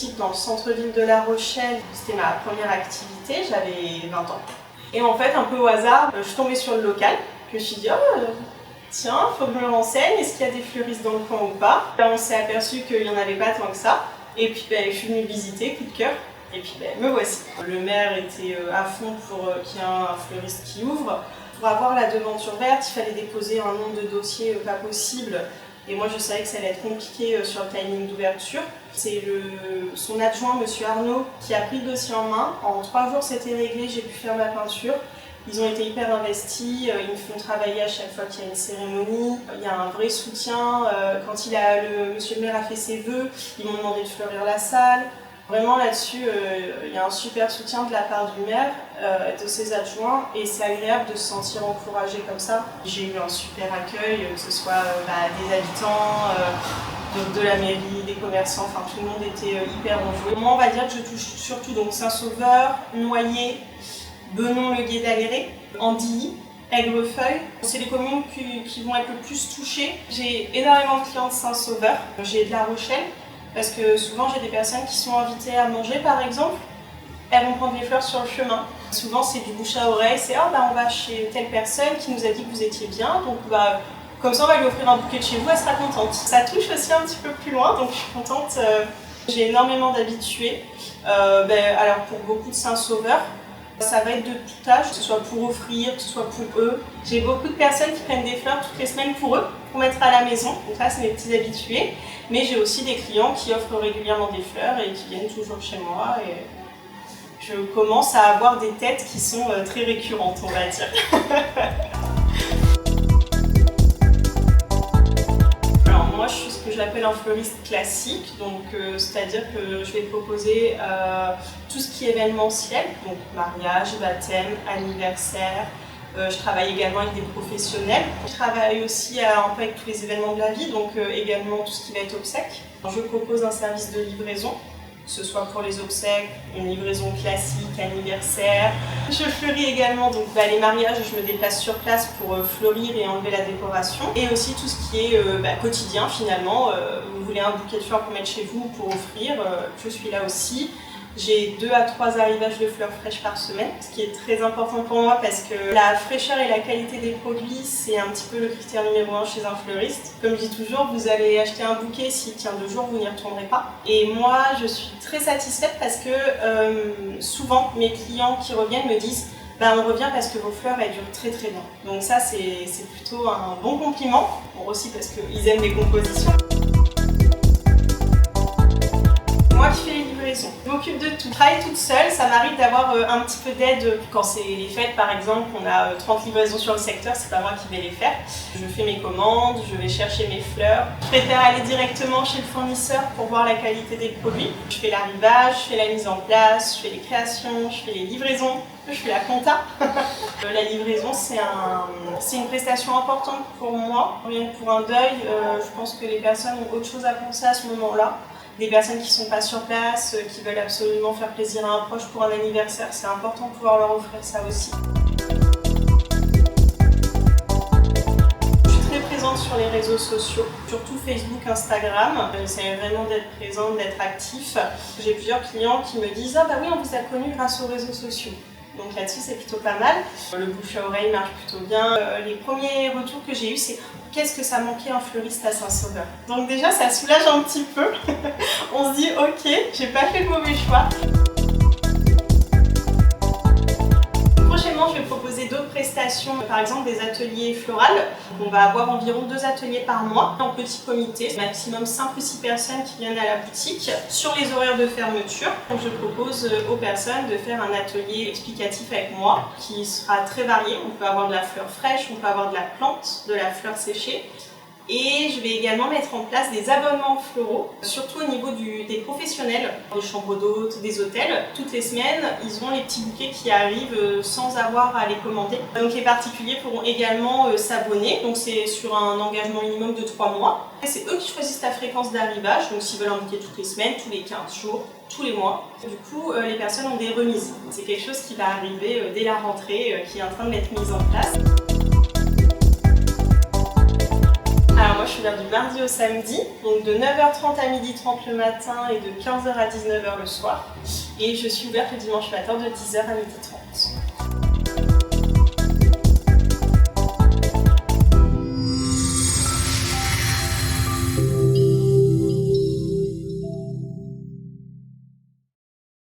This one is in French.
boutique dans le centre-ville de La Rochelle. C'était ma première activité, j'avais 20 ans. Et en fait, un peu au hasard, je suis tombée sur le local. Je me suis dit, oh, tiens, faut que je me renseigne, est-ce qu'il y a des fleuristes dans le coin ou pas? On s'est aperçu qu'il n'y en avait pas tant que ça. Et puis je suis venue visiter, coup de cœur. Et puis me voici. Le maire était à fond pour qu'il y ait un fleuriste qui ouvre. Pour avoir la devanture verte, il fallait déposer un nombre de dossiers pas possible. Et moi, je savais que ça allait être compliqué sur le timing d'ouverture. C'est son adjoint, M. Arnaud, qui a pris le dossier en main. En 3 jours, c'était réglé, j'ai pu faire ma peinture. Ils ont été hyper investis, ils me font travailler à chaque fois qu'il y a une cérémonie. Il y a un vrai soutien. Quand monsieur le maire a fait ses vœux, ils m'ont demandé de fleurir la salle. Vraiment là-dessus, il y a un super soutien de la part du maire, de ses adjoints, et c'est agréable de se sentir encouragé comme ça. J'ai eu un super accueil, que ce soit des habitants, de la mairie, des commerçants, enfin tout le monde était hyper enjoué. Moi, on va dire que je touche surtout donc Saint-Sauveur, Noyer, Benon-le-Guet-d'Aléré, Andilly, Aigrefeuille. C'est les communes qui vont être le plus touchées. J'ai énormément de clients de Saint-Sauveur, j'ai de La Rochelle, parce que souvent j'ai des personnes qui sont invitées à manger par exemple, elles vont prendre des fleurs sur le chemin. Souvent c'est du bouche à oreille, c'est on va chez telle personne qui nous a dit que vous étiez bien, donc comme ça on va lui offrir un bouquet de chez vous, elle sera contente. Ça touche aussi un petit peu plus loin, donc je suis contente. J'ai énormément d'habitués. Alors pour beaucoup de Saint-Sauveur, ça va être de tout âge, que ce soit pour offrir, que ce soit pour eux. J'ai beaucoup de personnes qui prennent des fleurs toutes les semaines pour eux, pour mettre à la maison. Donc là, c'est mes petits habitués. Mais j'ai aussi des clients qui offrent régulièrement des fleurs et qui viennent toujours chez moi. Et je commence à avoir des têtes qui sont très récurrentes, on va dire. Alors moi, je suis ce que j'appelle un fleuriste classique, donc c'est-à-dire que je vais proposer tout ce qui est événementiel, donc mariage, baptême, anniversaire. Je travaille également avec des professionnels. Je travaille aussi un peu avec tous les événements de la vie, donc également tout ce qui va être obsèques. Je propose un service de livraison, que ce soit pour les obsèques, une livraison classique, anniversaire. Je fleuris également donc, les mariages, je me déplace sur place pour fleurir et enlever la décoration. Et aussi tout ce qui est quotidien finalement. Vous voulez un bouquet de fleurs pour mettre chez vous ou pour offrir, je suis là aussi. J'ai 2 à 3 arrivages de fleurs fraîches par semaine, ce qui est très important pour moi parce que la fraîcheur et la qualité des produits, c'est un petit peu le critère numéro 1 chez un fleuriste. Comme je dis toujours, vous allez acheter un bouquet, s'il tient 2 jours, vous n'y retournerez pas. Et moi, je suis très satisfaite parce que souvent, mes clients qui reviennent me disent on revient parce que vos fleurs, elles durent très très bien. Donc ça, c'est plutôt un bon compliment. Bon, aussi parce qu'ils aiment mes compositions. Moi qui fais les livraisons, je m'occupe de tout. Je travaille toute seule, ça m'arrive d'avoir un petit peu d'aide. Quand c'est les fêtes par exemple, on a 30 livraisons sur le secteur, c'est pas moi qui vais les faire. Je fais mes commandes, je vais chercher mes fleurs. Je préfère aller directement chez le fournisseur pour voir la qualité des produits. Je fais l'arrivage, je fais la mise en place, je fais les créations, je fais les livraisons, je fais la compta. La livraison, c'est une prestation importante pour moi. Rien que pour un deuil, je pense que les personnes ont autre chose à penser à ce moment-là. Des personnes qui ne sont pas sur place, qui veulent absolument faire plaisir à un proche pour un anniversaire, c'est important de pouvoir leur offrir ça aussi. Je suis très présente sur les réseaux sociaux, surtout Facebook, Instagram. J'essaie vraiment d'être présente, d'être actif. J'ai plusieurs clients qui me disent « Ah bah oui, on vous a connu grâce aux réseaux sociaux ». Donc là-dessus, c'est plutôt pas mal. Le bouche à oreille marche plutôt bien. Les premiers retours que j'ai eus, c'est qu'est-ce que ça manquait un fleuriste à Saint-Sauveur. Donc déjà, ça soulage un petit peu. On se dit, ok, j'ai pas fait le mauvais choix. Prochainement, je vais proposer d'autres prestations, par exemple des ateliers florales. On va avoir environ 2 ateliers par mois en petit comité, maximum 5 ou 6 personnes qui viennent à la boutique. Sur les horaires de fermeture, je propose aux personnes de faire un atelier explicatif avec moi qui sera très varié. On peut avoir de la fleur fraîche, on peut avoir de la plante, de la fleur séchée. Et je vais également mettre en place des abonnements floraux, surtout au niveau des professionnels, des chambres d'hôtes, des hôtels. Toutes les semaines, ils ont les petits bouquets qui arrivent sans avoir à les commander. Donc les particuliers pourront également s'abonner, donc c'est sur un engagement minimum de 3 mois. C'est eux qui choisissent la fréquence d'arrivage, donc s'ils veulent un bouquet toutes les semaines, tous les 15 jours, tous les mois. Du coup, les personnes ont des remises. C'est quelque chose qui va arriver dès la rentrée, qui est en train d'être mise en place. Alors moi je suis ouverte du mardi au samedi, donc de 9h30 à 12h30 le matin et de 15h à 19h le soir. Et je suis ouverte le dimanche matin de 10h à 12h30.